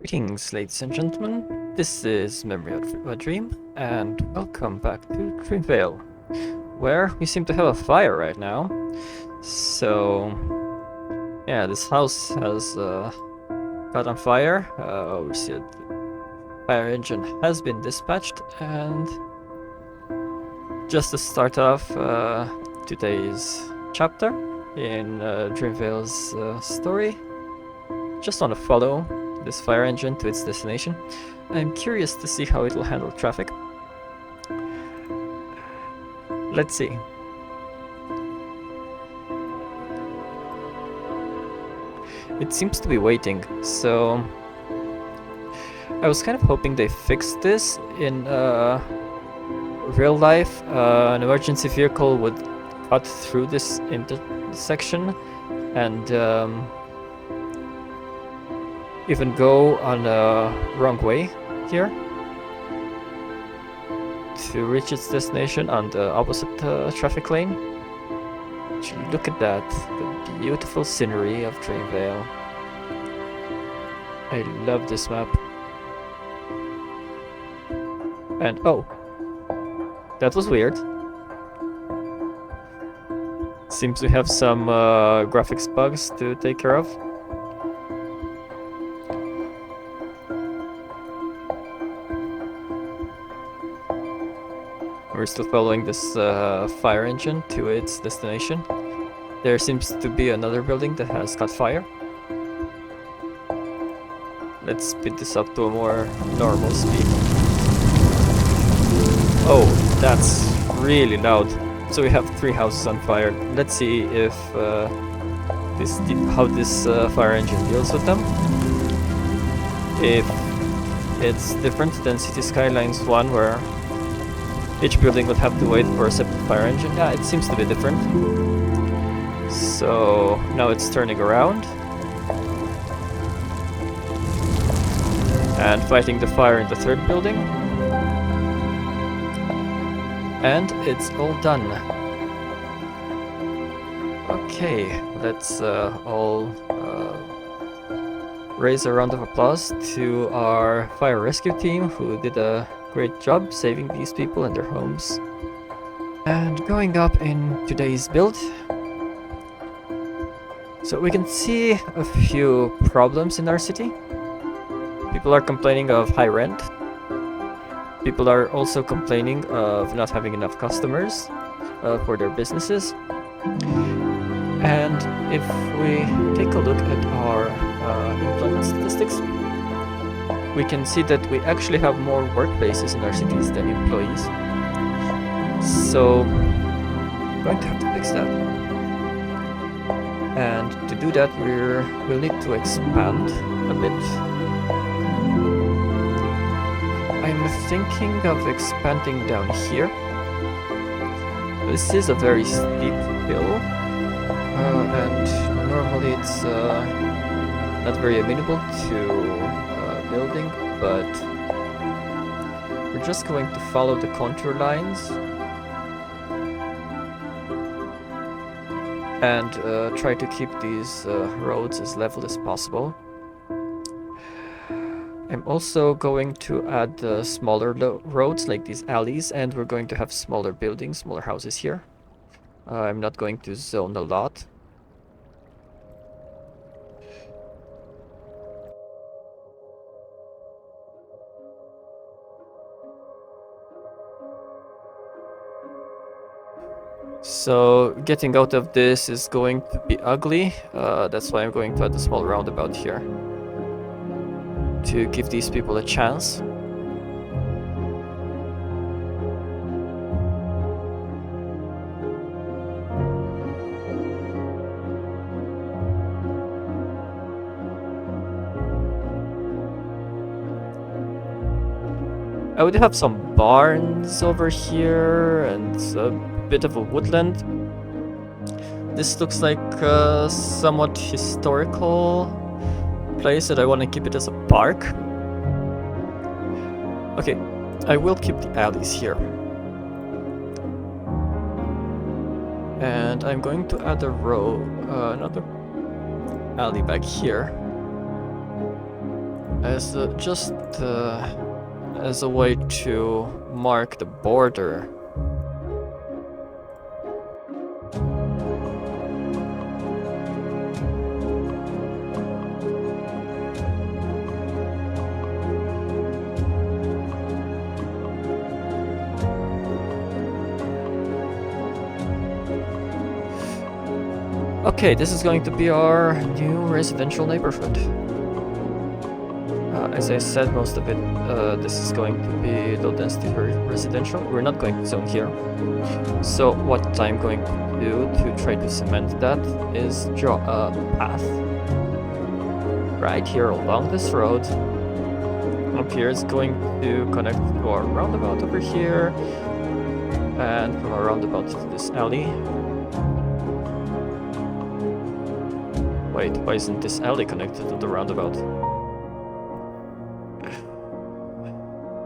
Greetings, ladies and gentlemen. This is Memory of a Dream, and welcome back to Dreamveil, where we seem to have a fire right now. So, yeah, this house has got on fire. We see that the fire engine has been dispatched, and just to start off today's chapter in Dreamveil's story, just want to follow this fire engine to its destination. I'm curious to see how it will handle traffic. Let's see. It seems to be waiting, so I was kind of hoping they fixed this in real life. An emergency vehicle would cut through this intersection and even go on a wrong way here to reach its destination on the opposite traffic lane. Look at that, the beautiful scenery of Dreamveil. I love this map. And oh, that was weird. Seems we have some graphics bugs to take care of. We're still following this fire engine to its destination. There seems to be another building that has caught fire. Let's speed this up to a more normal speed. Oh, that's really loud. So we have 3 houses on fire. Let's see if how this fire engine deals with them. If it's different than City Skylines 1, where each building would have to wait for a separate fire engine. Yeah, it seems to be different. So now it's turning around and fighting the fire in the 3rd building. And it's all done. Okay, let's all raise a round of applause to our fire rescue team, who did a great job saving these people and their homes. And going up in today's build, so we can see a few problems in our city. People are complaining of high rent. People are also complaining of not having enough customers for their businesses. And if we take a look at our employment statistics, we can see that we actually have more workplaces in our cities than employees. So, we're going to have to fix that. And to do that, we'll need to expand a bit. I'm thinking of expanding down here. This is a very steep hill, and normally it's not very amenable to building, but we're just going to follow the contour lines and try to keep these roads as level as possible. I'm also going to add smaller roads like these alleys, and we're going to have smaller buildings, smaller houses here. I'm not going to zone a lot. So getting out of this is going to be ugly. That's why I'm going to add a small roundabout here to give these people a chance. I would have some barns over here and a bit of a woodland. This looks like a somewhat historical place that I want to keep it as a park. Okay, I will keep the alleys here. And I'm going to add a row, another alley back here. as just as a way to mark the border. Okay, this is going to be our new residential neighborhood. As I said, most of it, this is going to be low density residential. We're not going to zone here. So what I'm going to do to try to cement that is draw a path right here along this road. Up here is going to connect to our roundabout over here, and from our roundabout to this alley. Wait, why isn't this alley connected to the roundabout?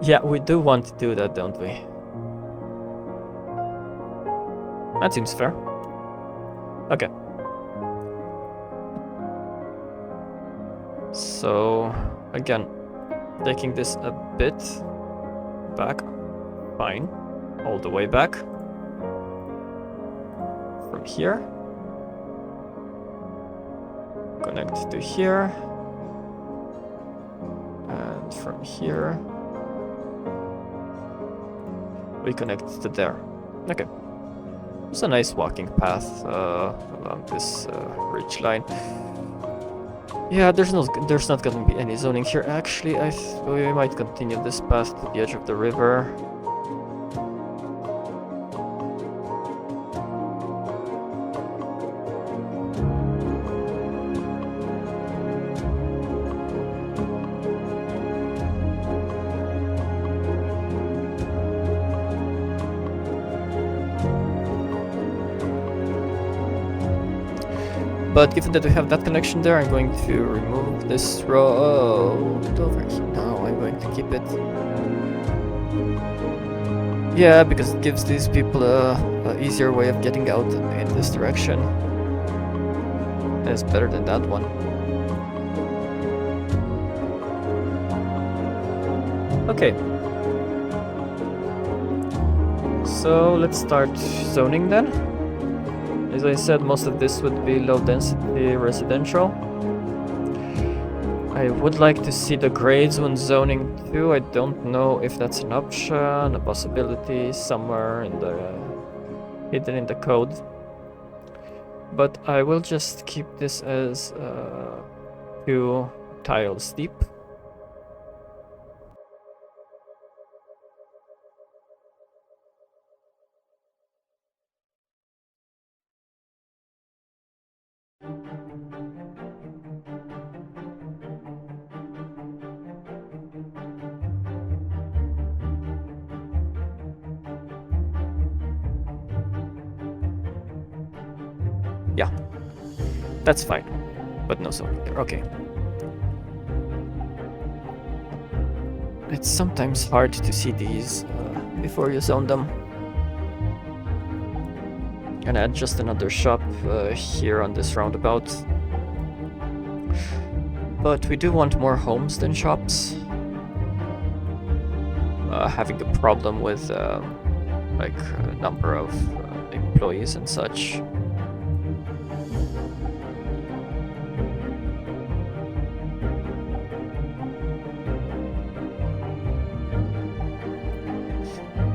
Yeah, we do want to do that, don't we? That seems fair. Okay. So, again, taking this a bit back. Fine. All the way back. From here. Connect to here. And from here. We connect to there. Okay. It's a nice walking path along this ridge line. Yeah, there's not gonna be any zoning here. Actually, we might continue this path to the edge of the river. But given that we have that connection there, I'm going to remove this road over here. No, I'm going to keep it. Yeah, because it gives these people a easier way of getting out in this direction. It's better than that one. Okay. So let's start zoning then. As I said, most of this would be low density residential. I would like to see the grades when zoning too. I don't know if that's an option, a possibility somewhere in the hidden in the code. But I will just keep this as 2 tiles deep. Yeah, that's fine, but no zoning there. Okay. It's sometimes hard to see these before you zone them. And add just another shop here on this roundabout. But we do want more homes than shops. Having a problem with like a number of employees and such.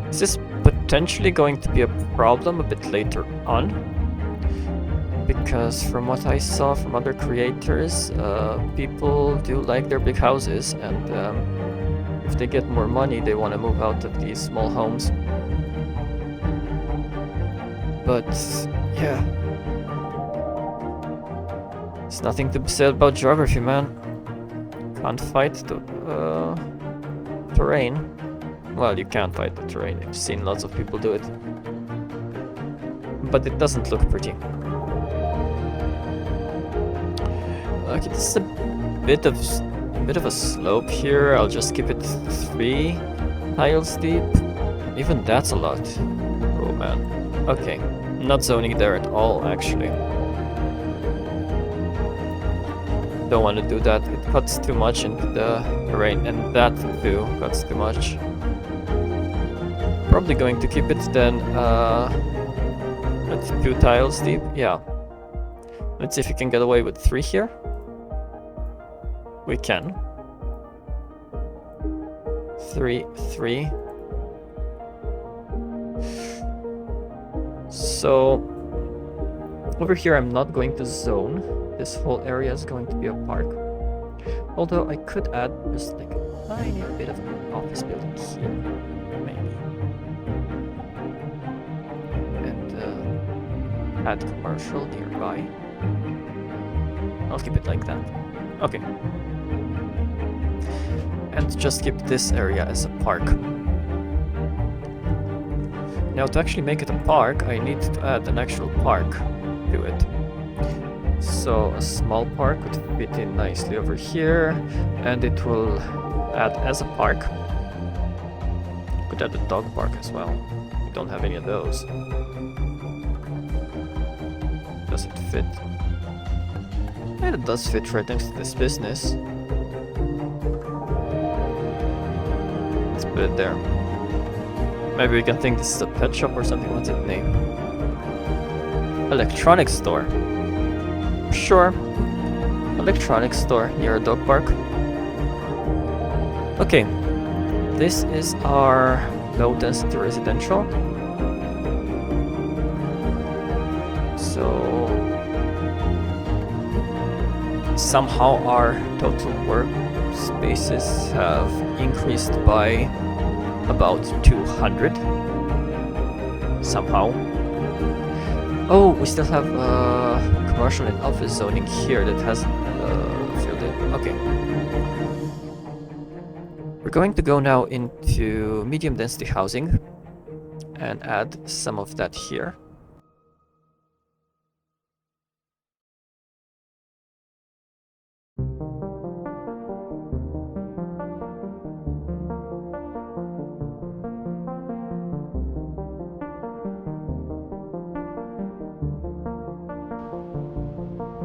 Is this potentially going to be a problem a bit later on? Because from what I saw from other creators, people do like their big houses, and if they get more money, they want to move out of these small homes. But yeah, there's nothing to be said about geography, man. Can't fight the terrain. Well, you can't fight the terrain. I've seen lots of people do it, but it doesn't look pretty. Okay, this is a bit of a slope here. I'll just keep it 3 tiles deep. Even that's a lot. Oh man. Okay, not zoning there at all, actually. Don't want to do that. It cuts too much into the terrain, and that too cuts too much. Probably going to keep it then at 2 tiles deep. Yeah. Let's see if we can get away with 3 here. We can. 3, 3. So over here I'm not going to zone. This whole area is going to be a park. Although I could add just like a tiny bit of an office building here, maybe. And add commercial nearby. I'll keep it like that. Okay. And just keep this area as a park. Now to actually make it a park, I need to add an actual park to it. So a small park would fit in nicely over here, and it will add as a park. Could add a dog park as well. We don't have any of those. Does it fit? And it does fit right next to this business. Let's put it there. Maybe we can think this is a pet shop or something. What's its name? Electronics store. Sure. Electronics store near a dog park. Okay. This is our low density residential. So somehow our total workspaces have increased by about 200 somehow. Oh, we still have commercial and office zoning here that hasn't filled in. Okay. We're going to go now into medium density housing and add some of that here.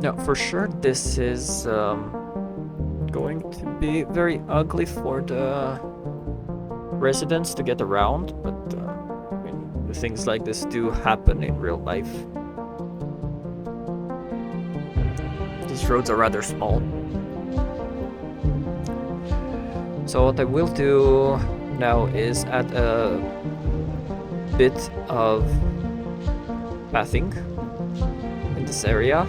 Now, for sure, this is going to be very ugly for the residents to get around, but I mean, things like this do happen in real life. These roads are rather small. So what I will do now is add a bit of pathing in this area.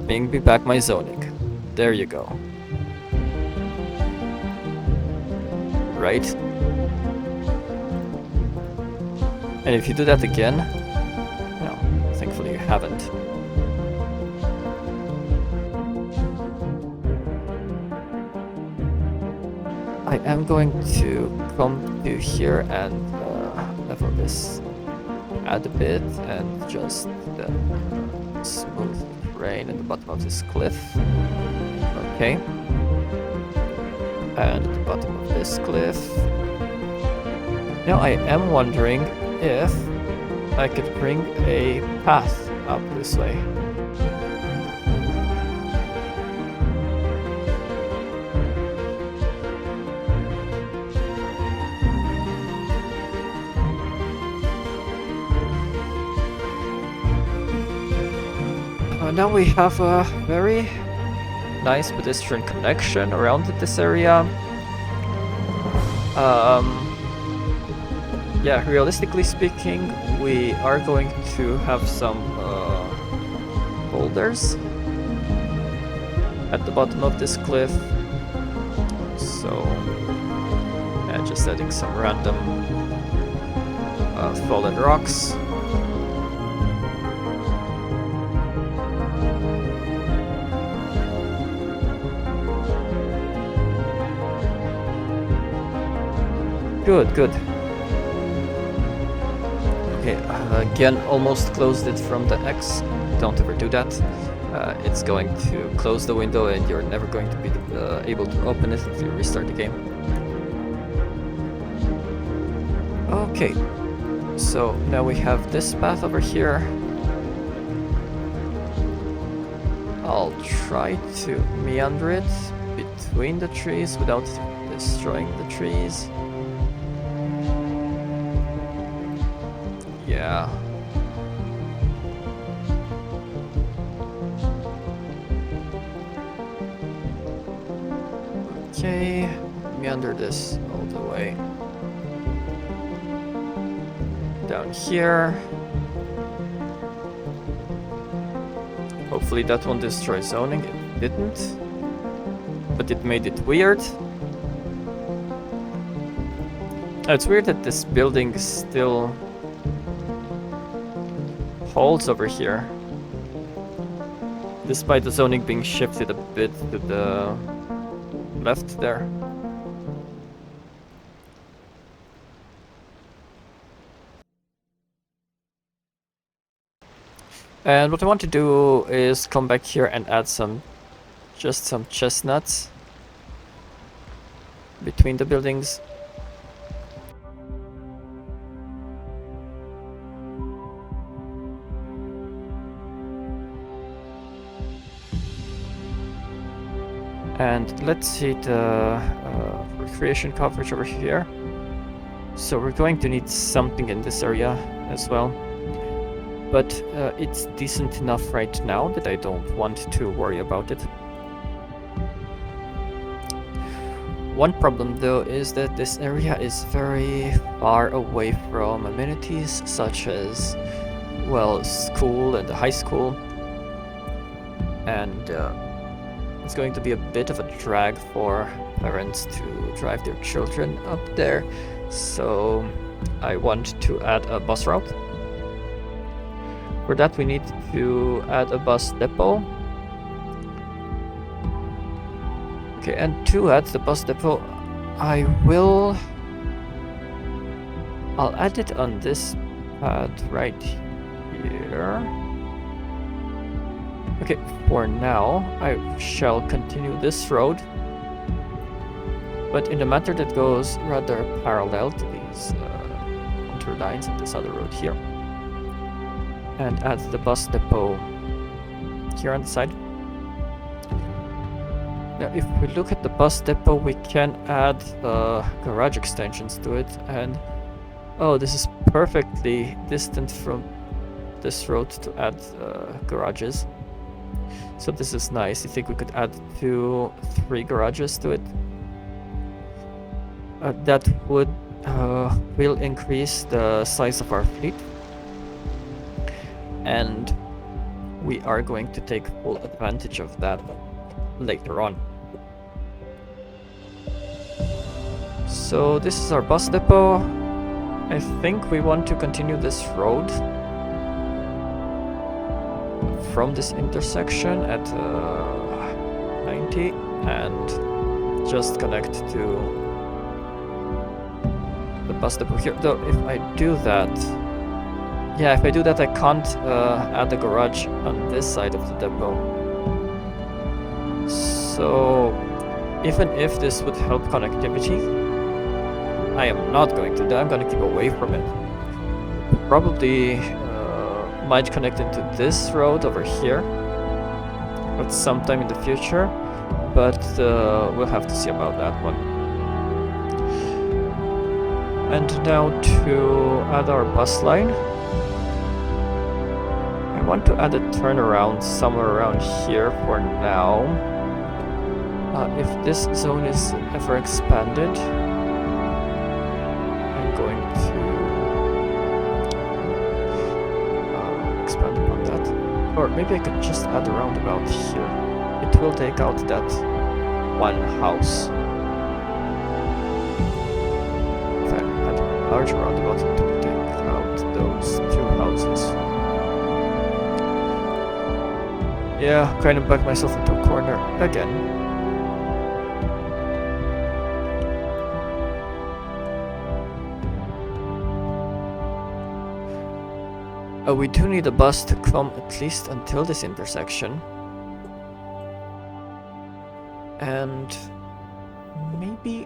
Bring me back my zoning. There you go. Right. And if you do that again, no, thankfully you haven't. I am going to come to here and level this, add a bit, and just smooth terrain at the bottom of this cliff. Okay. And at the bottom of this cliff. Now I am wondering if I could bring a path up this way. Now we have a very nice pedestrian connection around this area. Yeah, realistically speaking, we are going to have some boulders at the bottom of this cliff. So, yeah, just adding some random fallen rocks. Good, good. Okay, again, almost closed it from the X. Don't ever do that. It's going to close the window and you're never going to be able to open it if you restart the game. Okay, so now we have this path over here. I'll try to meander it between the trees without destroying the trees. Yeah. Okay, meander this all the way down here. Hopefully that won't destroy zoning. It didn't, but it made it weird. It's weird that this building still holds over here, despite the zoning being shifted a bit to the left there. And what I want to do is come back here and add just some chestnuts between the buildings. And let's see the recreation coverage over here. So we're going to need something in this area as well. But it's decent enough right now that I don't want to worry about it. One problem though is that this area is very far away from amenities such as, well, school and the high school. And it's going to be a bit of a drag for parents to drive their children up there. So I want to add a bus route. For that we need to add a bus depot. Okay, and to add the bus depot, I'll add it on this pad right here. Okay, for now, I shall continue this road, but in a manner that goes rather parallel to these contour lines and this other road here. And add the bus depot here on the side. Now, if we look at the bus depot, we can add garage extensions to it, and oh, this is perfectly distant from this road to add garages. So this is nice. I think we could add 3 garages to it. That will increase the size of our fleet. And we are going to take full advantage of that later on. So this is our bus depot. I think we want to continue this road from this intersection at 90 and just connect to the bus depot here. Though if I do that, yeah, if I do that, I can't add the garage on this side of the depot. So, even if this would help connectivity, I am not going to do that. I'm going to keep away from it. Probably might connect into this road over here at some time in the future, but we'll have to see about that one. And now to add our bus line. I want to add a turnaround somewhere around here for now. If this zone is ever expanded, I'm going to expand upon that. Or maybe I could just add a roundabout here. It will take out that one house. If I had a larger roundabout, it would take out those 2 houses. Yeah, kind of backed myself into a corner again. We do need a bus to come at least until this intersection. And maybe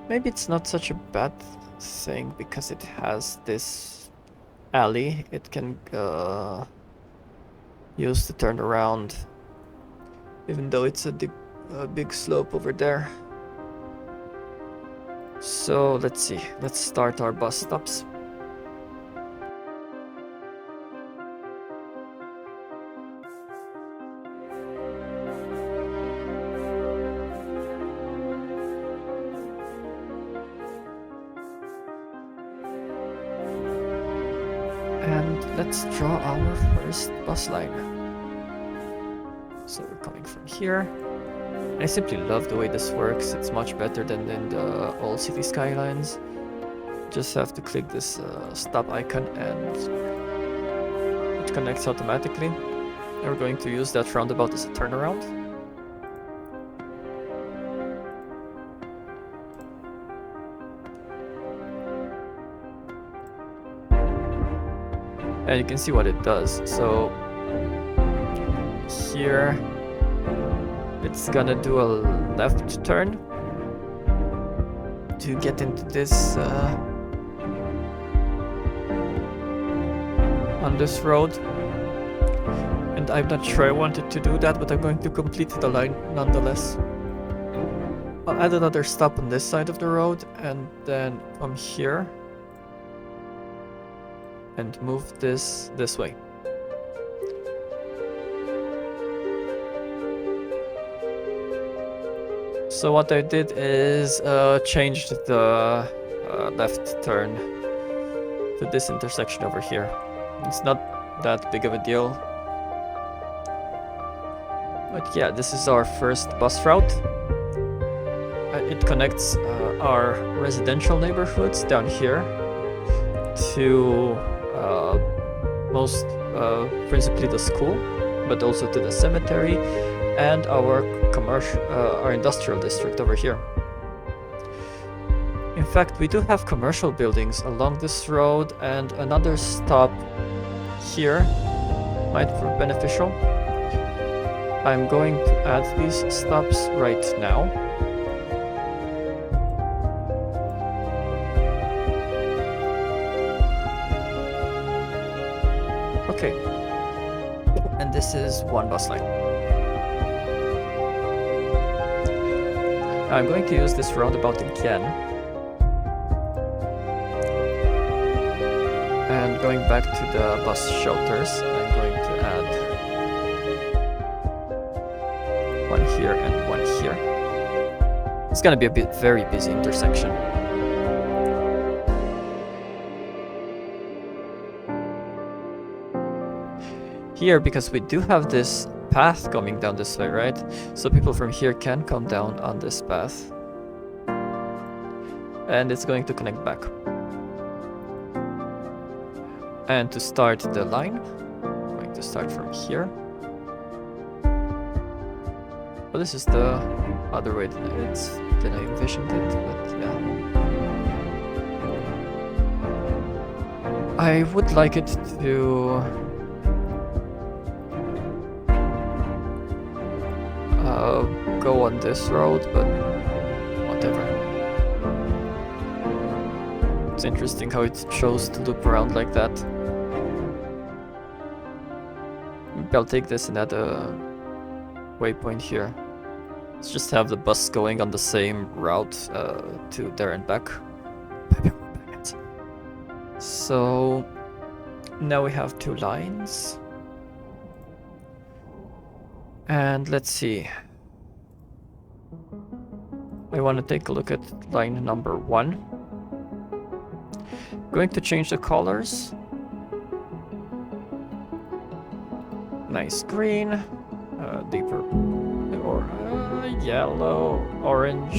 it's not such a bad thing because it has this alley it can use to turn around, even though it's a big slope over there. So let's see, let's start our bus stops. And let's draw our first bus line. So we're coming from here. I simply love the way this works. It's much better than in the old city Skylines. Just have to click this stop icon and it connects automatically. And we're going to use that roundabout as a turnaround. And you can see what it does. So here it's gonna do a left turn to get into this on this road. And I'm not sure I wanted to do that, but I'm going to complete the line nonetheless. I'll add another stop on this side of the road and then come here and move this way. So what I did is changed the left turn to this intersection over here. It's not that big of a deal. But yeah, this is our first bus route. It connects our residential neighborhoods down here to principally the school, but also to the cemetery and our industrial district over here. In fact, we do have commercial buildings along this road, and another stop here might prove beneficial. I'm going to add these stops right now. Okay, and this is one bus line. I'm going to use this roundabout again. And going back to the bus shelters, I'm going to add one here and one here. It's gonna be a very busy intersection. Here, because we do have this path coming down this way, right? So people from here can come down on this path. And it's going to connect back. And to start the line, I'm going to start from here. Well, this is the other way than I envisioned it, but yeah. I would like it to go on this road, but whatever. It's interesting how it chose to loop around like that. Maybe I'll take this and add a waypoint here. Let's just have the bus going on the same route to there and back. So now we have two lines. And let's see. I want to take a look at line number 1. Going to change the colors. Nice green, deeper, or yellow, orange.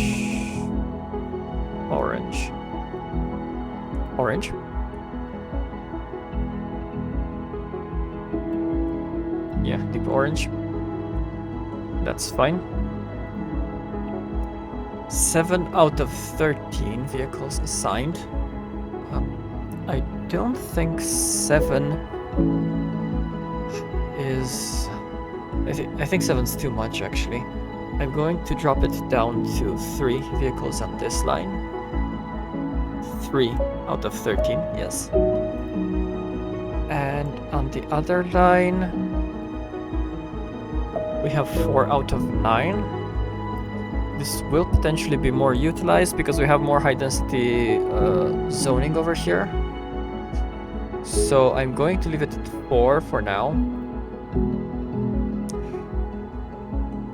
Yeah, deep orange. That's fine. 7 out of 13 vehicles assigned. I don't think 7 is... I think 7's too much, actually. I'm going to drop it down to 3 vehicles on this line. 3 out of 13, yes. And on the other line, we have 4 out of 9. This will potentially be more utilized because we have more high density zoning over here. So I'm going to leave it at 4 for now.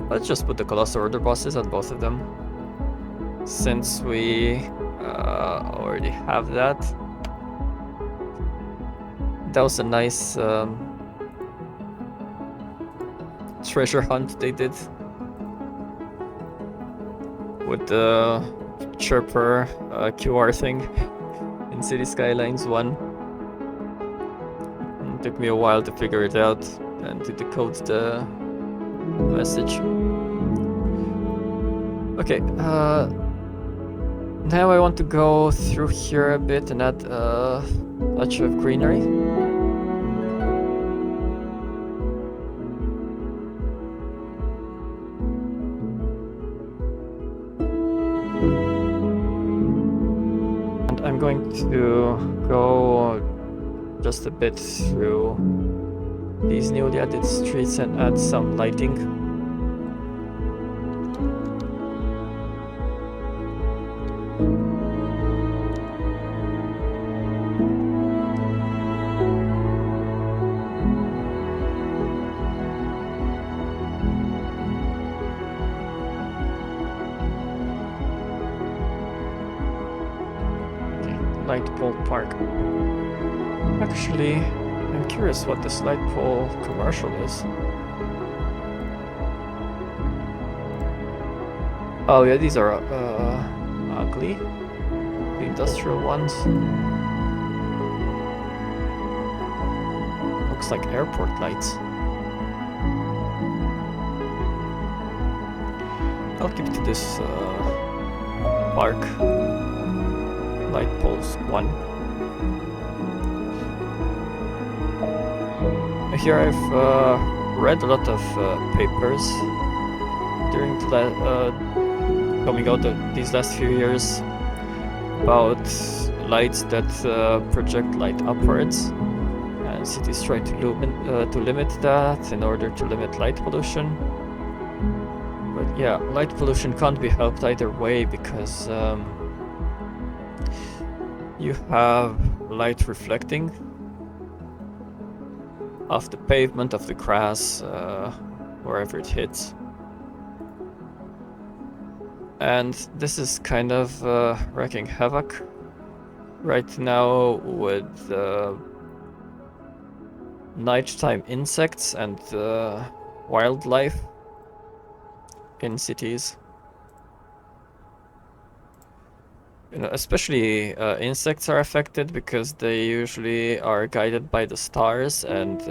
Let's just put the Colossal Order bosses on both of them, since we already have that. That was a nice treasure hunt they did with the chirper QR thing in City Skylines 1. It took me a while to figure it out and to decode the message. Okay, now I want to go through here a bit and add a touch of greenery. And I'm going to go just a bit through these newly added streets and add some lighting. Light pole park. Actually, I'm curious what this light pole commercial is. Oh yeah, these are ugly. The industrial ones. Looks like airport lights. I'll keep to this park. Light poles 1. Here I've read a lot of papers during the coming out of these last few years about lights that project light upwards, and cities try to limit that in order to limit light pollution. But yeah, light pollution can't be helped either way because you have light reflecting off the pavement, of the grass, wherever it hits. And this is kind of wreaking havoc right now with nighttime insects and wildlife in cities. You know, especially insects are affected because they usually are guided by the stars, and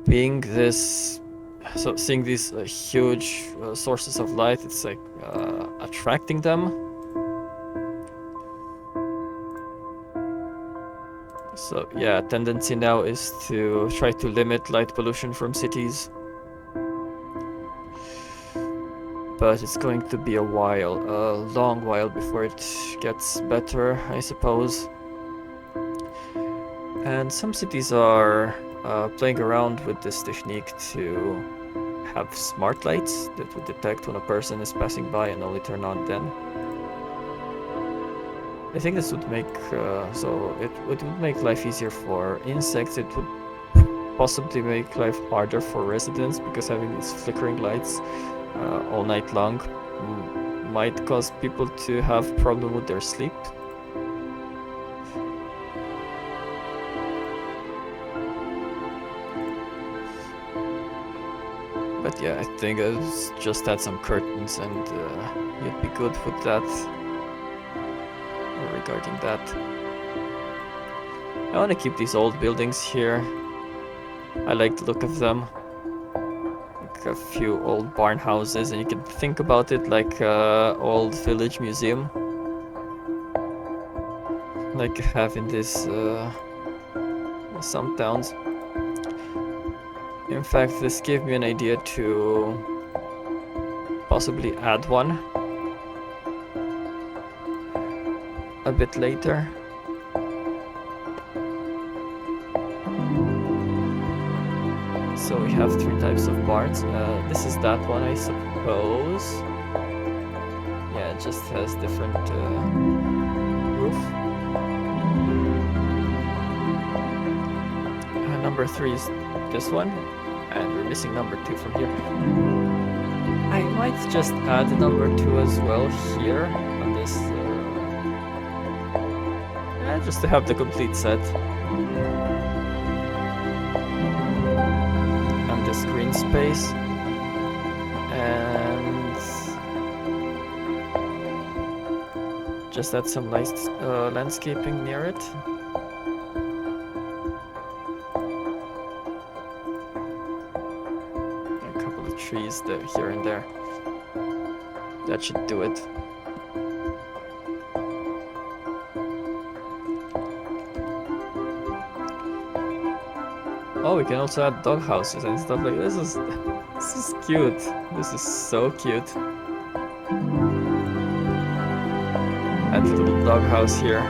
being this, so seeing these huge sources of light, it's like attracting them. So yeah, tendency now is to try to limit light pollution from cities. But it's going to be a while, a long while before it gets better, I suppose. And some cities are playing around with this technique to have smart lights that would detect when a person is passing by and only turn on then. I think this would make it would make life easier for insects. It would possibly make life harder for residents because having these flickering lights all night long might cause people to have problem with their sleep. But yeah, I think I'll just add some curtains and you'd be good with that. Regarding that, I want to keep these old buildings here. I like the look of them. Like a few old barn houses, and you can think about it like an old village museum. like have in this some towns. In fact, this gave me an idea to possibly add one a bit later. So we have 3 types of barns. This is that one, I suppose. Yeah, it just has different roof. Number 3 is this one, and we're missing number 2 from here. I might just add number 2 as well here on this, just to have the complete set. And this green space, and just add some nice landscaping near it. Trees there, here and there. That should do it. Oh, we can also add dog houses and stuff like this. This is cute. This is so cute. Add a little dog house here.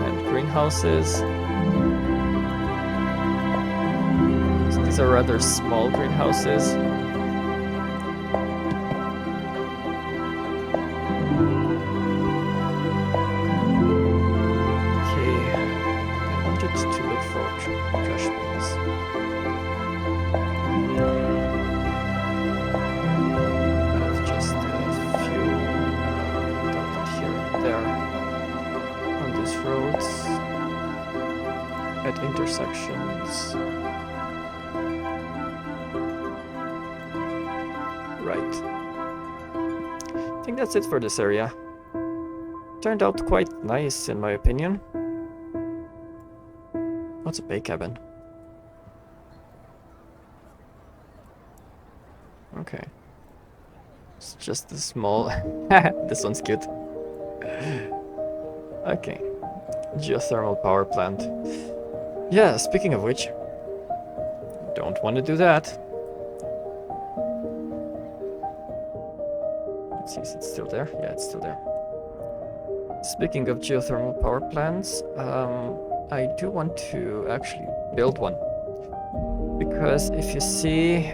And greenhouses. These are rather small greenhouses. Okay, I wanted to look for trash bins. Just a few dotted here and there on these roads at intersections. Right. I think that's it for this area. Turned out quite nice in my opinion. What's a bay cabin? Okay. It's just a small... This one's cute. Okay. Geothermal power plant. Yeah, speaking of which... Don't want to do that. Let's see, is it still there? Yeah, it's still there. Speaking of geothermal power plants, I do want to actually build one. Because if you see,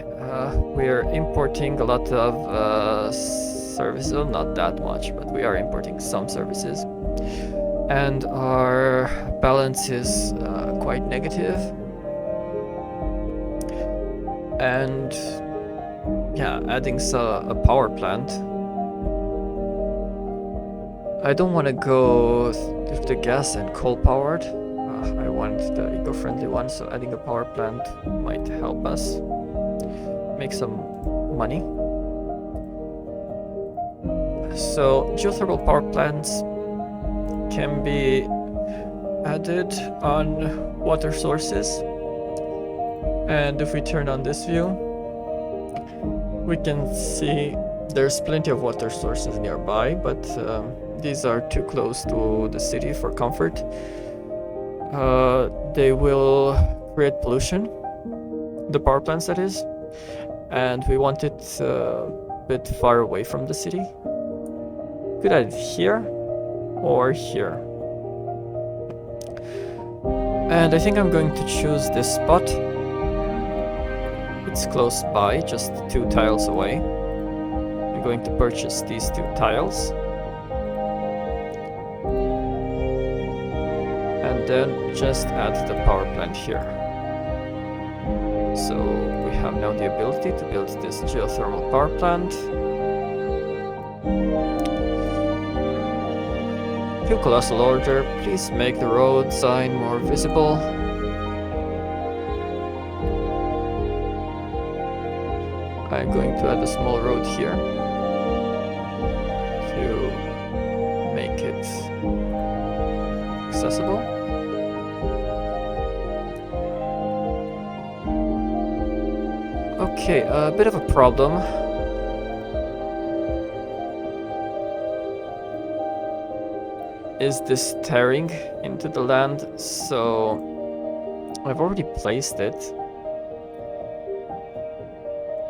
we're importing a lot of services, well, not that much, but we are importing some services. And our balance is quite negative. And yeah, adding a power plant, I don't want to go with the gas and coal powered. I want the eco-friendly one, so adding a power plant might help us make some money. So geothermal power plants can be added on water sources. And if we turn on this view, we can see there's plenty of water sources nearby, but these are too close to the city for comfort. They will create pollution, the power plants that is, and we want it a bit far away from the city. Could add it here or here. And I think I'm going to choose this spot. It's close by, just 2 tiles away. I'm going to purchase these 2 tiles. And then just add the power plant here. So we have now the ability to build this geothermal power plant. To colossal order, please make the road sign more visible. I'm going to add a small road here to make it accessible. Okay, a bit of a problem. is this tearing into the land, so I've already placed it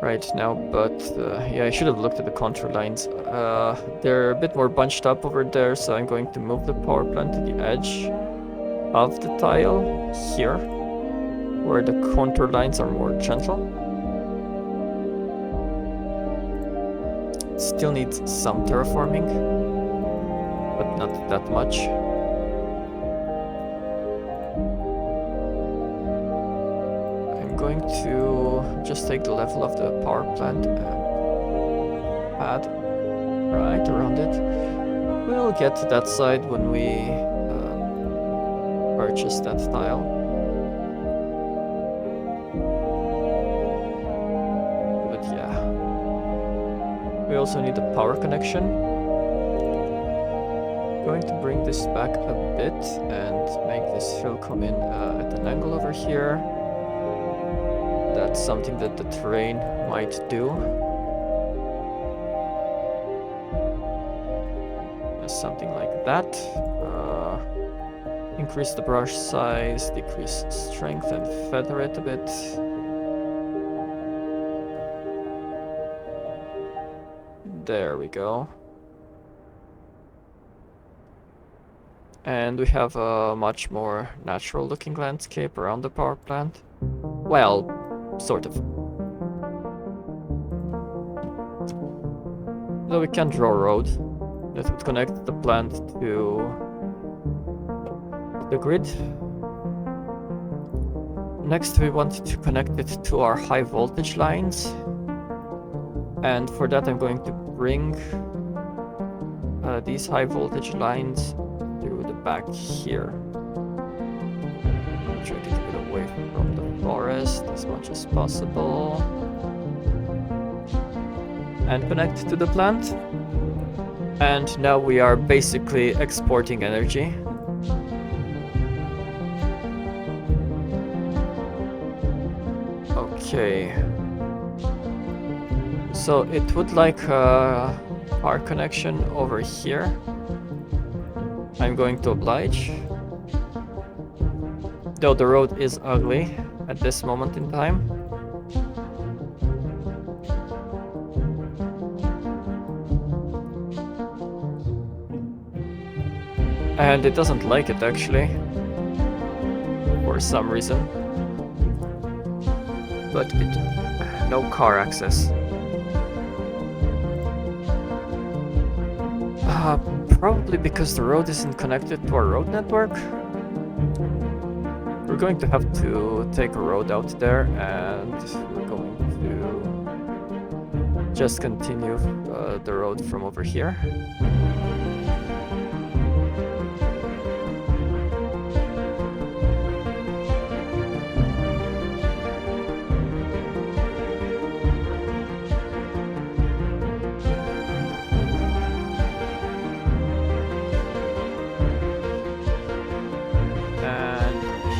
right now, but yeah, I should have looked at the contour lines. They're a bit more bunched up over there, so I'm going to move the power plant to the edge of the tile here, where the contour lines are more gentle. Still needs some terraforming, but not that much. I'm going to just take the level of the power plant and add right around it. We'll get to that side when we purchase that tile. But yeah, we also need a power connection. Going to bring this back a bit and make this hill come in at an angle over here. That's something that the terrain might do. Something like that. Increase the brush size, decrease strength, and feather it a bit. There we go. And we have a much more natural looking landscape around the power plant. Well, sort of. So we can draw a road that would connect the plant to the grid. Next we want to connect it to our high voltage lines. And for that I'm going to bring these high voltage lines through the back here. Try to keep it away from the forest as much as possible. And connect to the plant. And now we are basically exporting energy. Okay. So it would like a power connection over here. I'm going to oblige. Though the road is ugly at this moment in time. And it doesn't like it actually, for some reason. But no car access. Probably because the road isn't connected to our road network. We're going to have to take a road out there, and we're going to just continue the road from over here.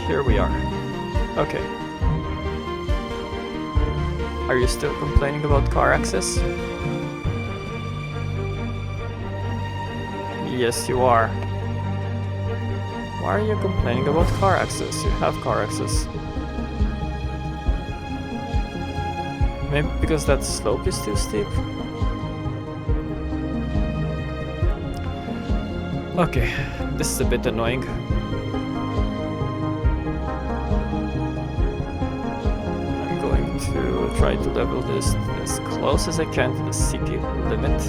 Here we are. Okay. Are you still complaining about car access? Yes, you are. Why are you complaining about car access? You have car access. Maybe because that slope is too steep? Okay, this is a bit annoying. To try to level this as close as I can to the city limit.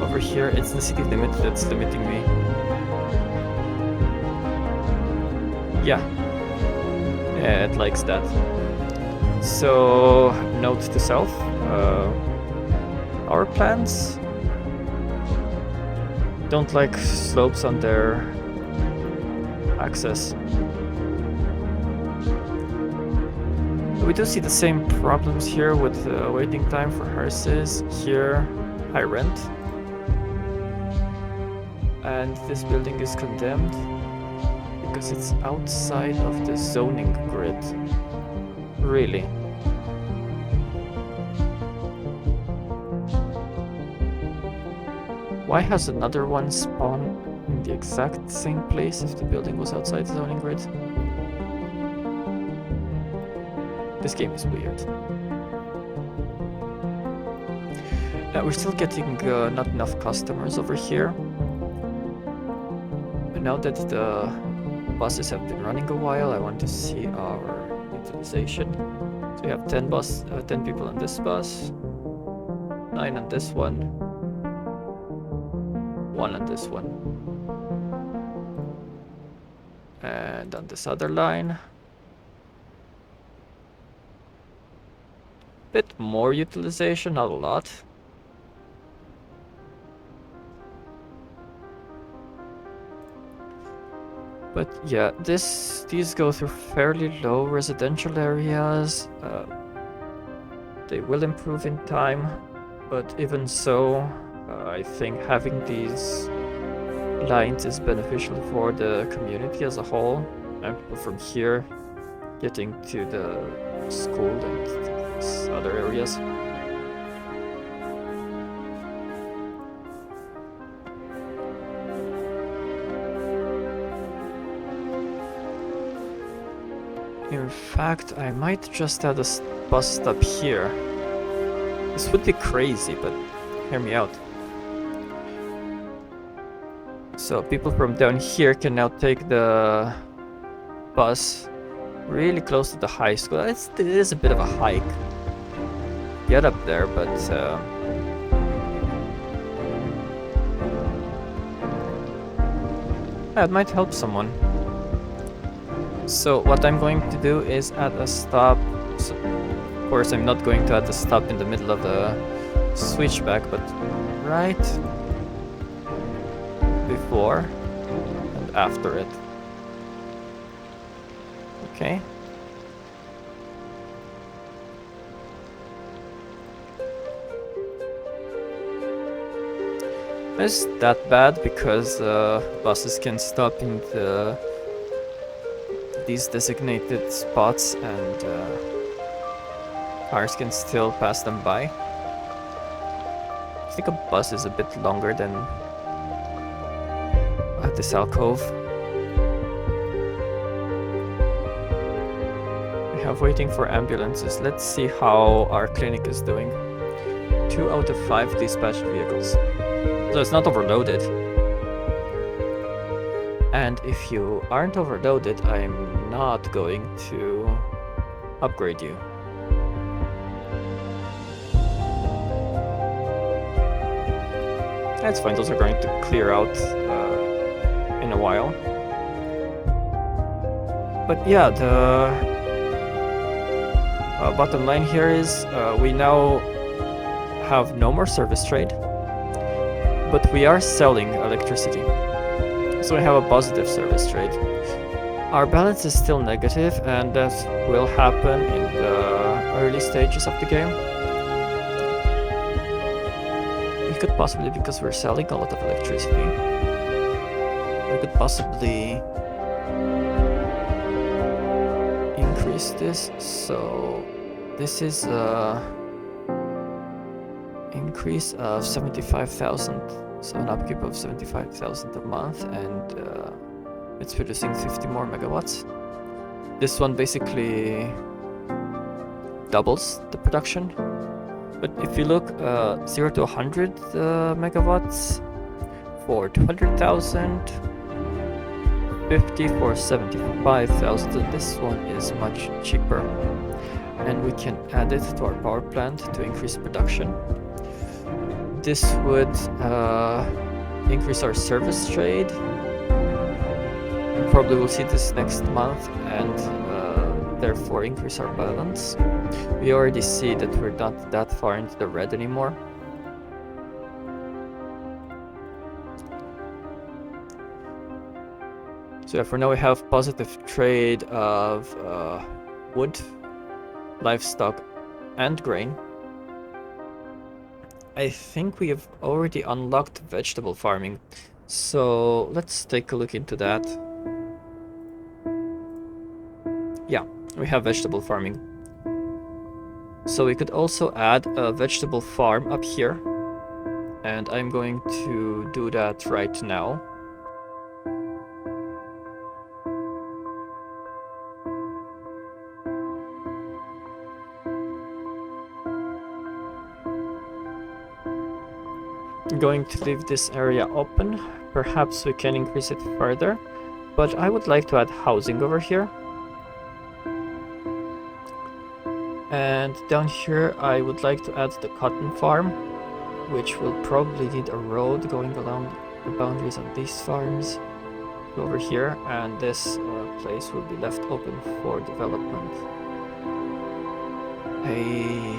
Over here, it's the city limit that's limiting me. Yeah, it likes that. So, note to self, our plants don't like slopes on their axis. We do see the same problems here with waiting time for hearses. Here, high rent. And this building is condemned because it's outside of the zoning grid. Really. Why has another one spawned in the exact same place if the building was outside the zoning grid? This game is weird. We're still getting not enough customers over here. But now that the buses have been running a while, I want to see our utilization. So we have 10 people on this bus, 9 on this one, 1 on this one, and on this other line. Bit more utilization, not a lot. But yeah, these go through fairly low residential areas. They will improve in time, but even so, I think having these lines is beneficial for the community as a whole, and people from here getting to the school and these other areas. In fact, I might just add a bus stop here. This would be crazy, but hear me out. So people from down here can now take the bus really close to the high school. It is a bit of a hike. Get up there, but that might help someone. So what I'm going to do is add a stop. So, of course, I'm not going to add a stop in the middle of the switchback, but right before and after it. Okay. It's that bad because buses can stop in these designated spots and cars can still pass them by. I think a bus is a bit longer than this alcove. We have waiting for ambulances. Let's see how our clinic is doing. 2 out of 5 dispatched vehicles. So it's not overloaded. And if you aren't overloaded, I'm not going to upgrade you. That's fine, those are going to clear out in a while. But yeah, the bottom line here is we now have no more service trade, but we are selling electricity. So we have a positive service trade. Our balance is still negative, and that will happen in the early stages of the game. We could possibly, because we're selling a lot of electricity, we could possibly increase this. So this is a increase of 75,000. So an upkeep of 75,000 a month, and it's producing 50 more megawatts. This one basically doubles the production. But if you look 0 to 100 megawatts for 200,000, 50 for 75,000, and this one is much cheaper. And we can add it to our power plant to increase production. This would increase our service trade, and probably we'll see this next month, and therefore increase our balance. We already see that we're not that far into the red anymore. So yeah, for now we have positive trade of wood, livestock, and grain. I think we have already unlocked vegetable farming, so let's take a look into that. Yeah, we have vegetable farming. So we could also add a vegetable farm up here, and and I'm going to do that right now. I'm going to leave this area open. Perhaps we can increase it further, but I would like to add housing over here. And down here I would like to add the cotton farm, which will probably need a road going along the boundaries of these farms over here, and this place will be left open for development. I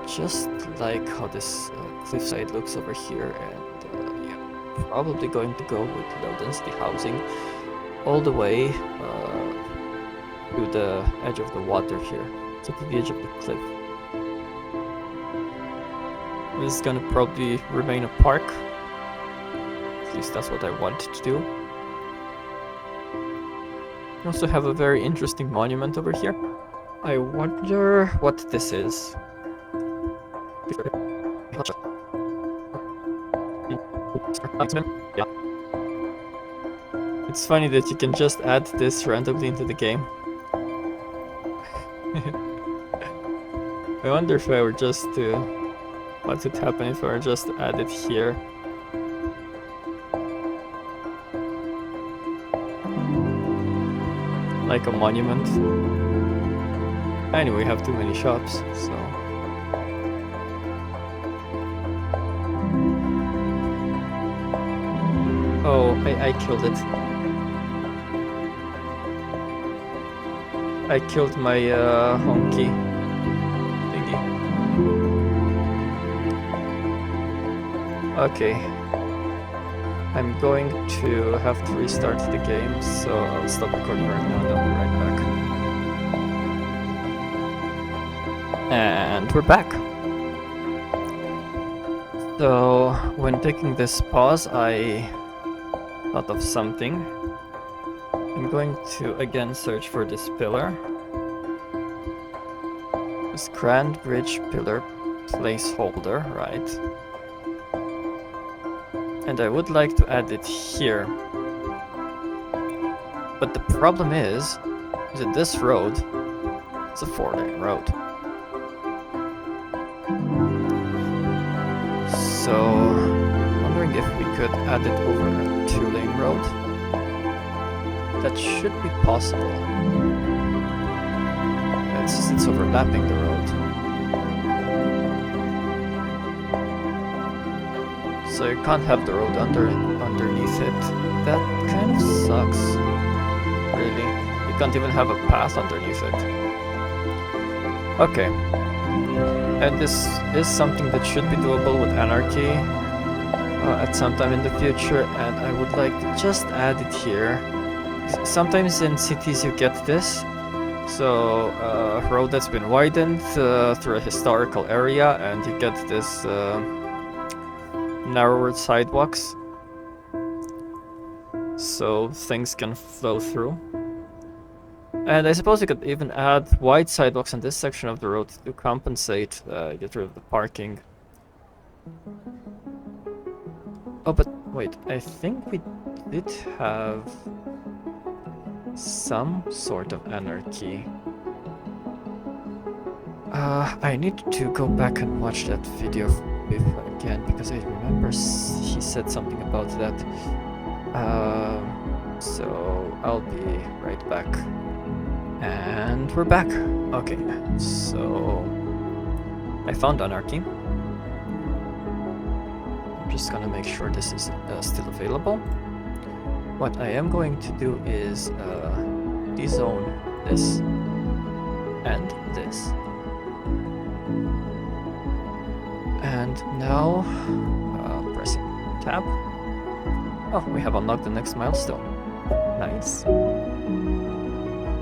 just like how this cliffside looks over here, and yeah, probably going to go with low density housing all the way to the edge of the water here, to the edge of the cliff. This is gonna probably remain a park. At least that's what I want to do. We also have a very interesting monument over here. I wonder what this is. It's funny that you can just add this randomly into the game. I wonder if I were just to... what would happen if I were just to add it here. Like a monument. Anyway, we have too many shops, so... Oh, I killed it. I killed my home key thingy. Okay. I'm going to have to restart the game, so I'll stop recording right now and I'll be right back. And we're back. So, when taking this pause, I thought of something. I'm going to again search for this pillar. This Grand Bridge pillar placeholder, right? And I would like to add it here. But the problem is that this road is a 4-lane road. So, I'm wondering if we could add it over a 2-lane road. That should be possible. It's overlapping the road. So you can't have the road underneath it. That kind of sucks. Really. You can't even have a path underneath it. Okay. And this is something that should be doable with Anarchy at some time in the future, and I would like to just add it here. Sometimes in cities you get this. So, a road that's been widened through a historical area, and you get this narrower sidewalks. So things can flow through. And I suppose you could even add wide sidewalks on this section of the road to compensate, get rid of the parking. Oh, but wait, I think we did have some sort of anarchy. I need to go back and watch that video again, because I remember he said something about that. So I'll be right back. And we're back. Okay, so I found Anarchy. I'm just gonna make sure this is still available. What I am going to do is dezone this and this. And now, pressing tab. Oh, we have unlocked the next milestone. Nice.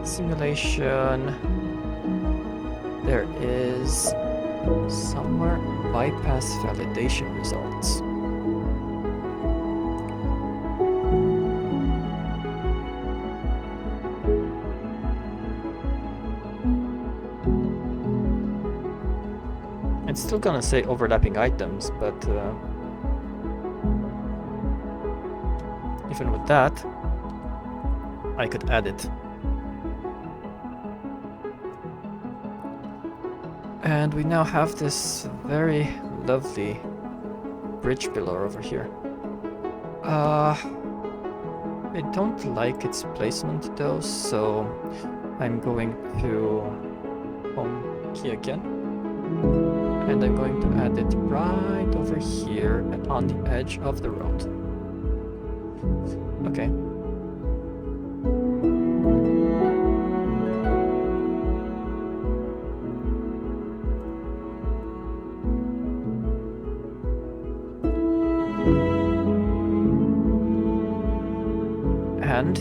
Simulation. There is somewhere bypass validation results. It's still gonna say overlapping items, but even with that, I could add it. And we now have this very lovely bridge pillar over here. I don't like its placement though, so I'm going to home key again. And I'm going to add it right over here and on the edge of the road. Okay. And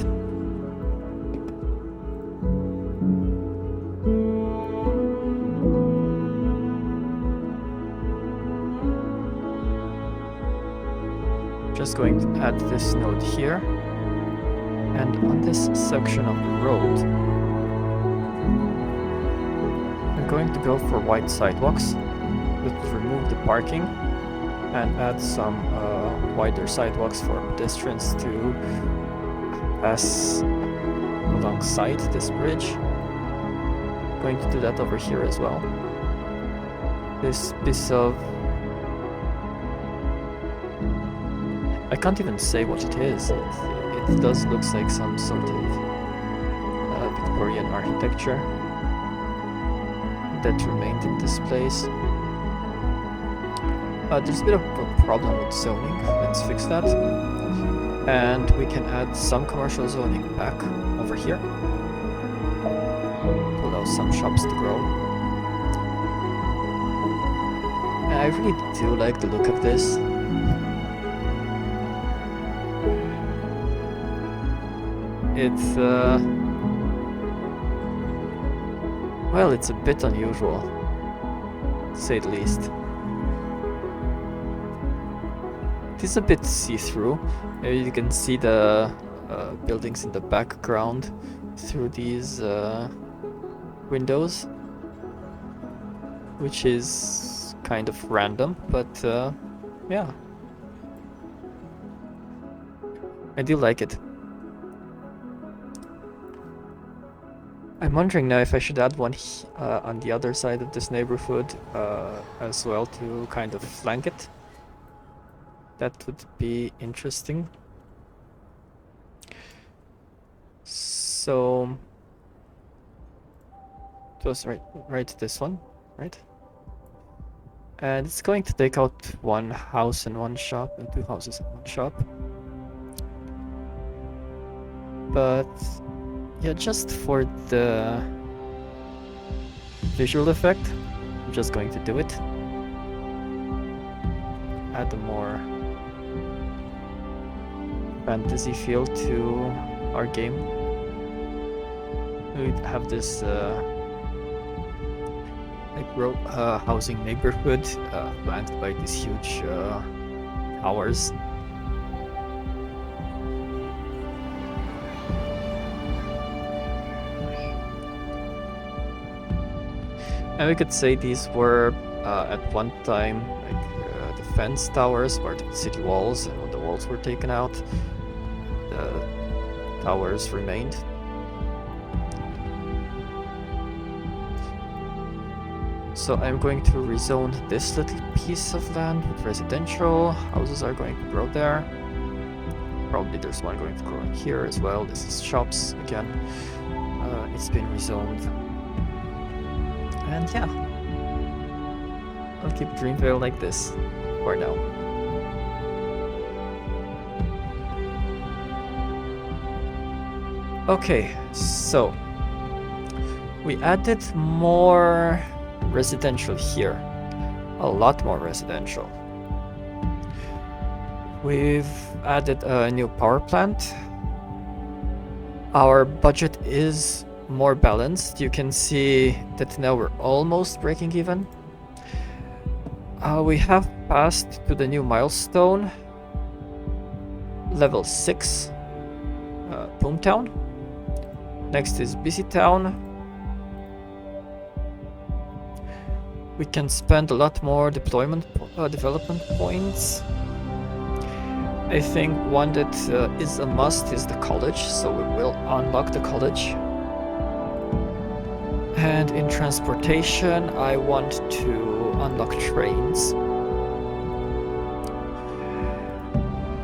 just going to add this node here, and on this section of the road I'm going to go for white sidewalks, but remove the parking and add some wider sidewalks for pedestrians to pass alongside this bridge. Going to do that over here as well. This piece of... I can't even say what it is. It does look like some sort of Victorian architecture that remained in this place. There's a bit of a problem with zoning. Let's fix that. And we can add some commercial zoning back over here to allow some shops to grow. And I really do like the look of this. It's well, it's a bit unusual, to say the least. It is a bit see-through. You can see the buildings in the background through these windows, which is kind of random, but yeah, I do like it. I'm wondering now if I should add one on the other side of this neighborhood as well to kind of flank it. That would be interesting. So it was right this one, right? And it's going to take out one house and one shop and two houses and one shop. But yeah, just for the visual effect, I'm just going to do it. Add a more fantasy feel to our game. We have this like housing neighborhood flanked by these huge towers. And we could say these were at one time like defense towers, where the city walls, and when the walls were taken out, the towers remained. So I'm going to rezone this little piece of land with residential. Houses are going to grow there. Probably there's one going to grow in here as well. This is shops again. It's been rezoned. And yeah, I'll keep Dreamveil like this for now. Okay, so we added more residential here, a lot more residential. We've added a new power plant. Our budget is more balanced. You can see that now we're almost breaking even. We have passed to the new milestone, level 6, Boomtown. Next is Busy Town. We can spend a lot more development points. I think one that is a must is the college, so we will unlock the college. And in transportation, I want to unlock trains.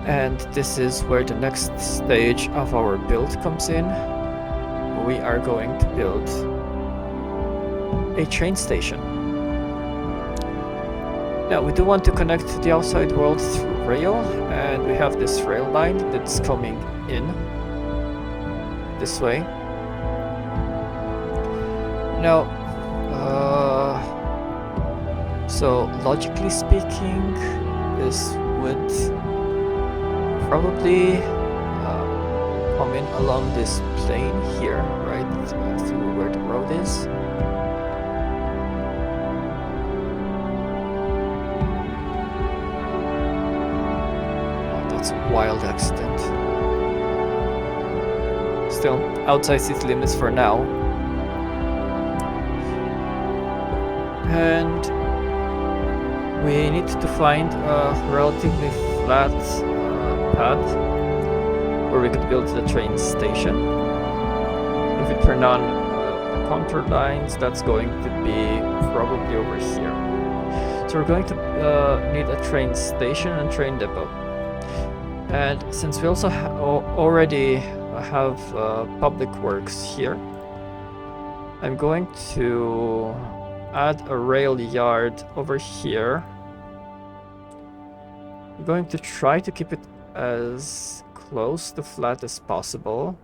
And this is where the next stage of our build comes in. We are going to build a train station. Now, we do want to connect to the outside world through rail, and we have this rail line that's coming in this way. Now, so logically speaking, this would probably come in along this plane here, right through where the road is. It's a wild accident. Still, outside city limits for now. And we need to find a relatively flat path where we could build the train station. If we turn on the contour lines, that's going to be probably over here. So we're going to need a train station and train depot. And since we also already have public works here, I'm going to add a rail yard over here. I'm going to try to keep it as close to flat as possible.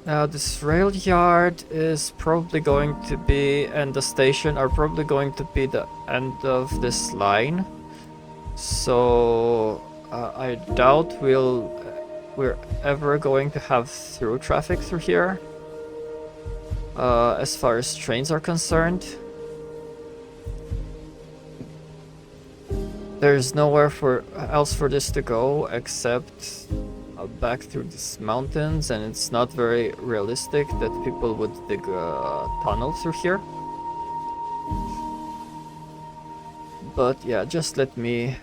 Now this rail yard is probably going to be, and the station are probably going to be the end of this line. So I doubt we're ever going to have through traffic through here. As far as trains are concerned. There's nowhere else for this to go except back through these mountains, and it's not very realistic that people would dig a tunnel through here. But yeah, just let me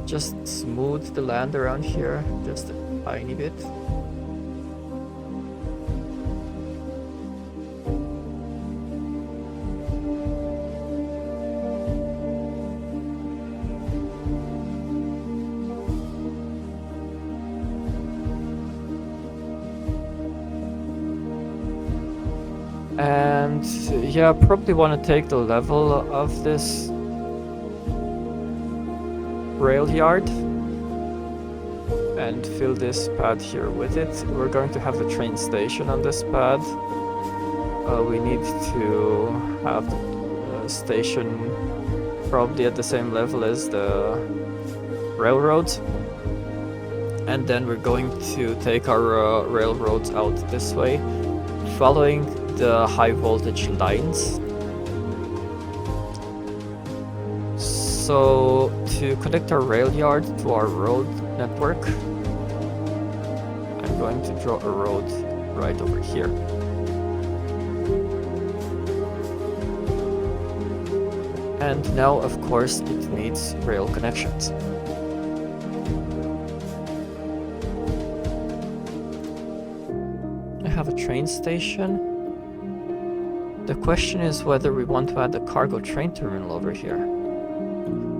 just smooth the land around here just a tiny bit. And yeah, probably want to take the level of this rail yard and fill this pad here with it. We're going to have the train station on this pad. We need to have the station probably at the same level as the railroads. And then we're going to take our railroads out this way, following the high voltage lines. So to connect our rail yard to our road network, I'm going to draw a road right over here. And now, of course, it needs rail connections. I have a train station. The question is whether we want to add a cargo train terminal over here.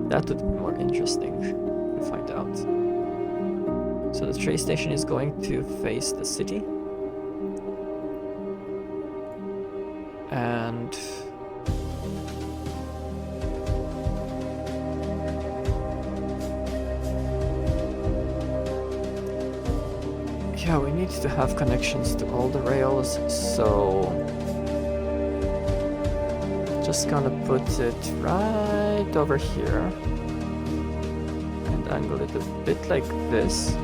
That would be more interesting to find out. So the train station is going to face the city. And yeah, we need to have connections to all the rails, so just gonna put it right over here and angle it a bit like this.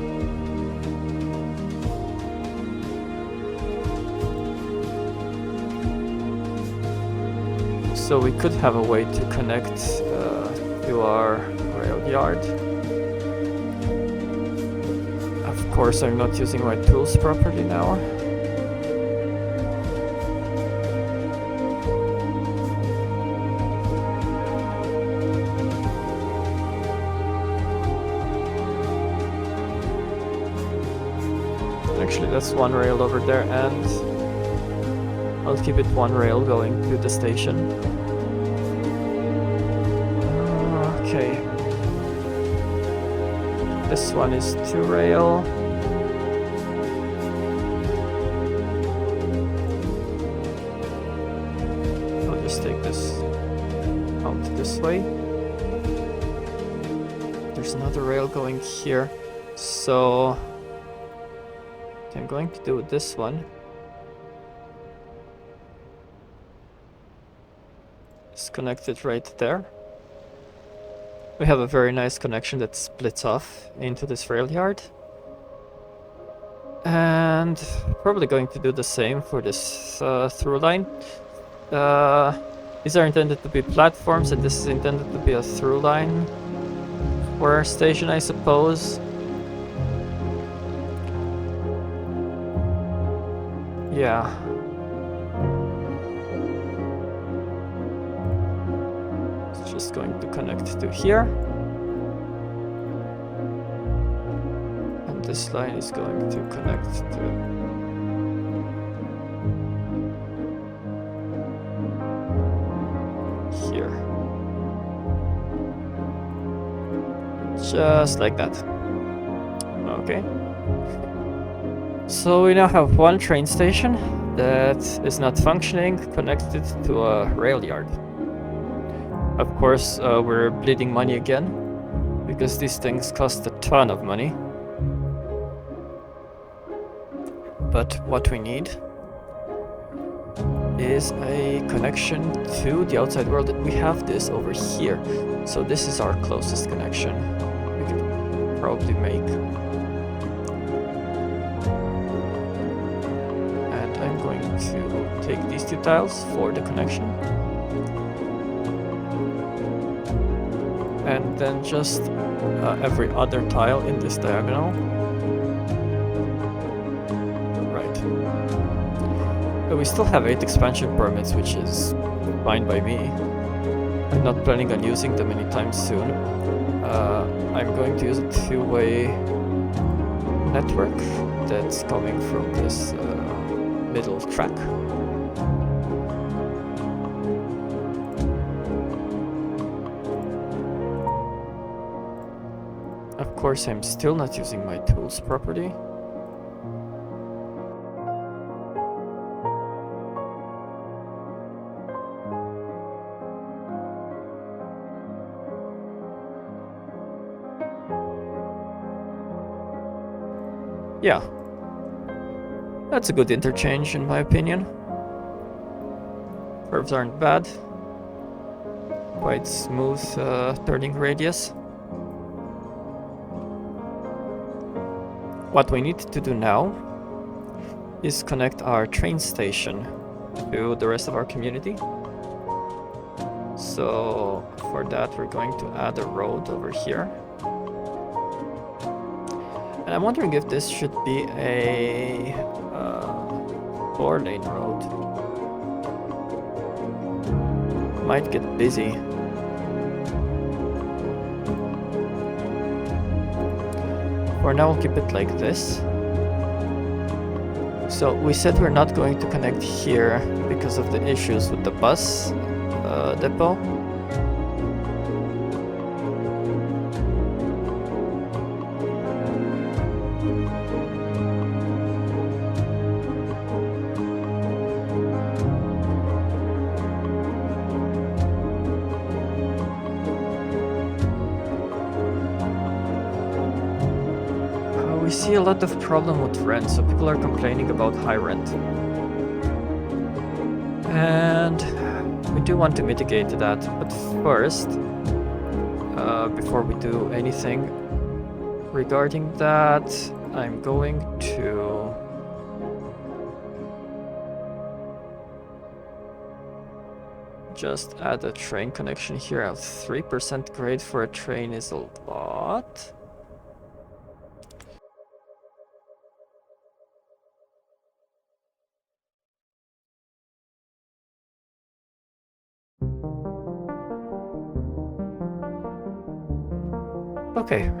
So we could have a way to connect to our rail yard. Of course, I'm not using my tools properly now. Actually, that's one rail over there, and I'll keep it one rail going to the station. Okay. This one is 2 rail. I'll just take this out this way. There's another rail going here. So I'm going to do this one. Just connect it right there. We have a very nice connection that splits off into this rail yard. And probably going to do the same for this through line. These are intended to be platforms, and this is intended to be a through line for our station, I suppose. Yeah. It's just going to connect to here. And this line is going to connect to here. Just like that. Okay. So we now have one train station that is not functioning, connected to a rail yard. Of course, we're bleeding money again, because these things cost a ton of money. But what we need is a connection to the outside world. We have this over here, so this is our closest connection we could probably make. And I'm going to take these 2 tiles for the connection. And then just every other tile in this diagonal. Right. But we still have 8 expansion permits, which is fine by me. I'm not planning on using them anytime soon. I'm going to use a 2-way network that's coming from this middle track. Of course, I'm still not using my tools properly. Yeah. That's a good interchange in my opinion. Curves aren't bad. Quite smooth turning radius. What we need to do now is connect our train station to the rest of our community. So for that we're going to add a road over here. And I'm wondering if this should be a 4-lane road. Might get busy. For now, we'll keep it like this. So we said we're not going to connect here because of the issues with the bus depot. We see a lot of problem with rent, so people are complaining about high rent. And we do want to mitigate that, but first, before we do anything regarding that, I'm going to just add a train connection here. A 3% grade for a train is a lot. Okay,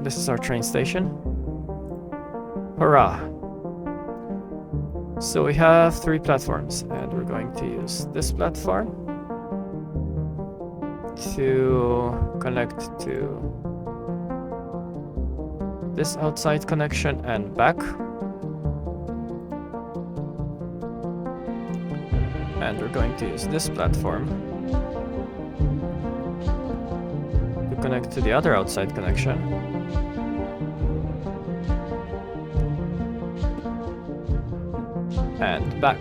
this is our train station. Hurrah! So we have 3 platforms, and we're going to use this platform to connect to this outside connection and back. And we're going to use this platform to connect to the other outside connection. And back.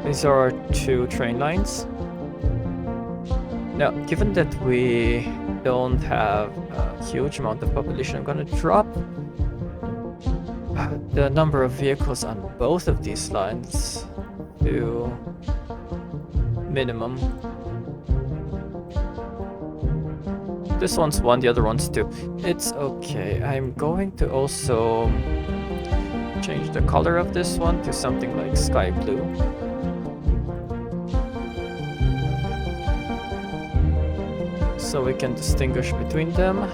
These are our 2 train lines. Now, given that we don't have a huge amount of population, I'm gonna drop the number of vehicles on both of these lines to minimum. This one's 1, the other one's 2. It's okay. I'm going to also change the color of this one to something like sky blue. So we can distinguish between them.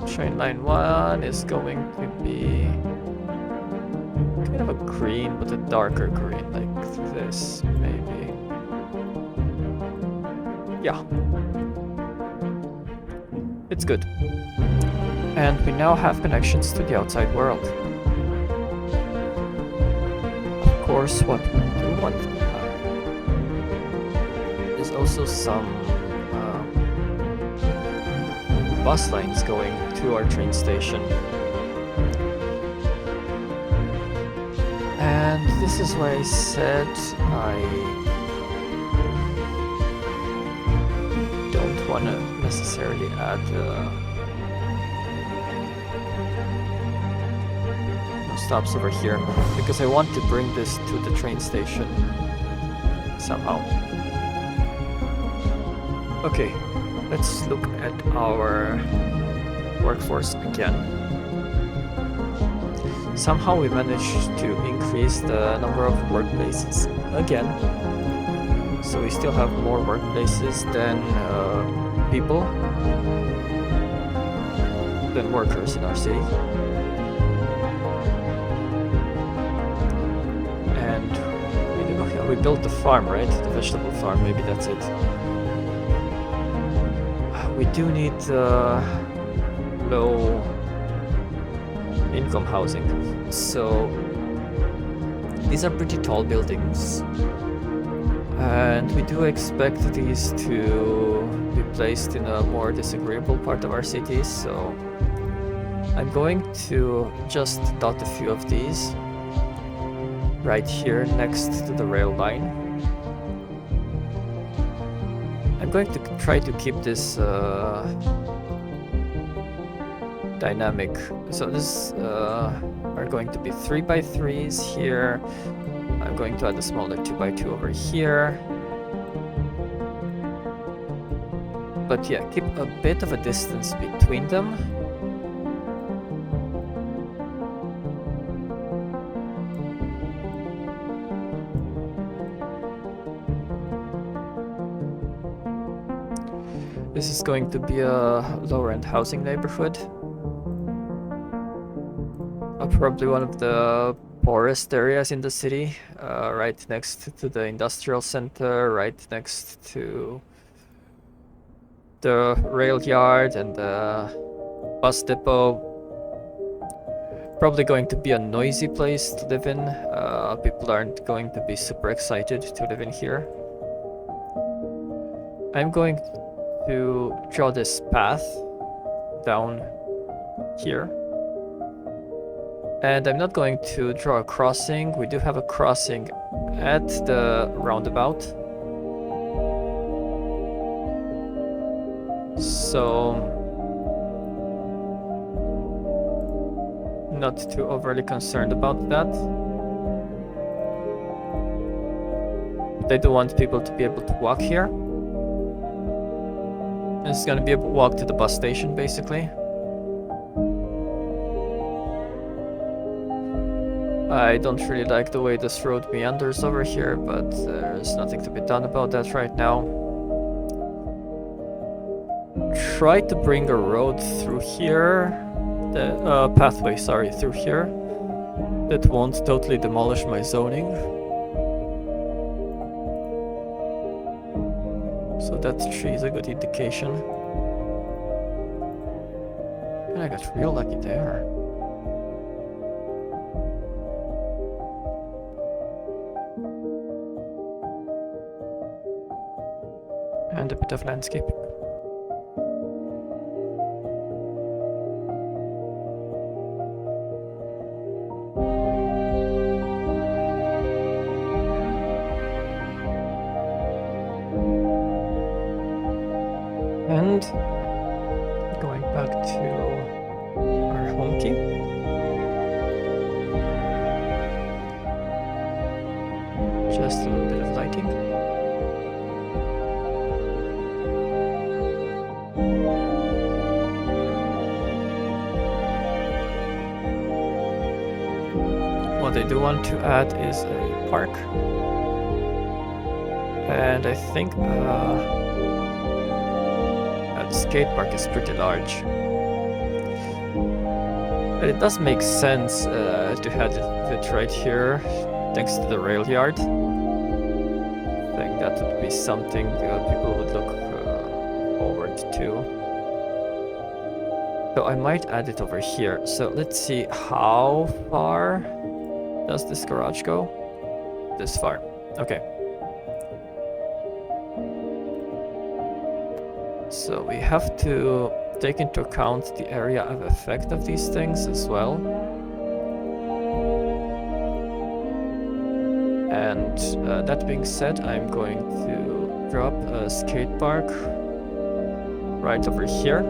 Train line 1 is going to be kind of a green, but a darker green, like this, maybe. Yeah. It's good. And we now have connections to the outside world. Of course, what we do want to have is also some bus lines going to our train station. And this is why I said I don't want to necessarily add no stops over here, because I want to bring this to the train station somehow. Okay. Let's look at our workforce again. Somehow we managed to increase the number of workplaces again. So we still have more workplaces than people, than workers in our city. And we built the farm, right? The vegetable farm, maybe that's it. We do need low income housing. So these are pretty tall buildings. And we do expect these to be placed in a more disagreeable part of our city. So I'm going to just dot a few of these right here next to the rail line. I'm going to try to keep this dynamic. So this are going to be 3x3s here. I'm going to add a smaller 2x2 over here. But yeah, keep a bit of a distance between them. This is going to be a lower-end housing neighborhood. Probably one of the poorest areas in the city, right next to the industrial center, right next to the rail yard and the bus depot. Probably going to be a noisy place to live in. People aren't going to be super excited to live in here. I'm going to draw this path down here. And I'm not going to draw a crossing. We do have a crossing at the roundabout. So not too overly concerned about that. They do want people to be able to walk here. It's gonna be able to walk to the bus station, basically. I don't really like the way this road meanders over here, but there's nothing to be done about that right now. Try to bring a road through here, the pathway, sorry, through here. That won't totally demolish my zoning. So that tree is a good indication. And I got real lucky there. And a bit of landscaping. And going back to our home key. Just a little bit of lighting. What I do want to add is a park. And I think that skate park is pretty large. But it does make sense to have it right here, thanks to the rail yard. I think that would be something people would look forward to. So I might add it over here. So let's see, how far does this garage go? This far. Okay. So we have to take into account the area of effect of these things as well. And that being said, I'm going to drop a skate park right over here.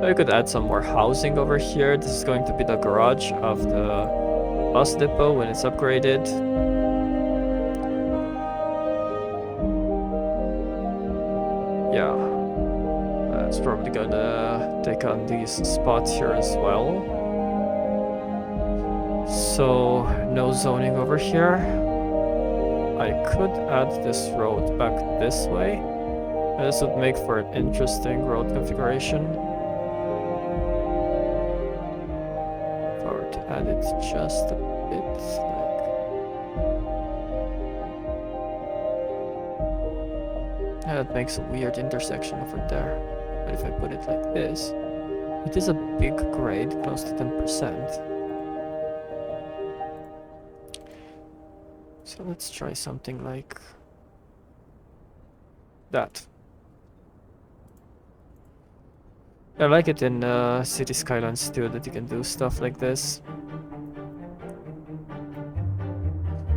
I could add some more housing over here. This is going to be the garage of the bus depot when it's upgraded. Yeah, it's probably gonna take on these spots here as well. So no zoning over here. I could add this road back this way. This would make for an interesting road configuration. If I were to add it just a bit, that makes a weird intersection over there. But if I put it like this, it is a big grade, close to 10%. So let's try something like that. I like it in City Skylines too, that you can do stuff like this.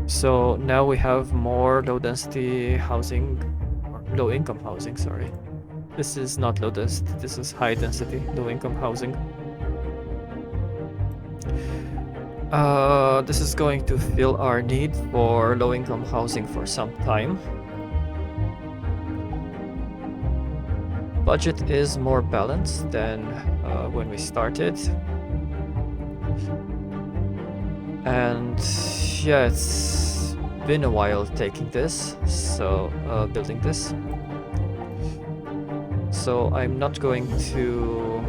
So now we have more low density housing, or low income housing, sorry. This is not low density, this is high density, low income housing. This is going to fill our need for low income housing for some time. Budget is more balanced than when we started. And yeah, it's been a while taking this, so building this. So I'm not going to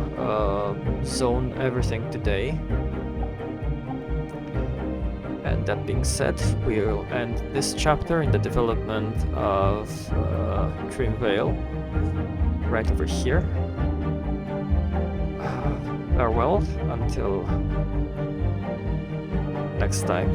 zone everything today. And that being said, we'll end this chapter in the development of Dreamveil, right over here. Farewell until next time.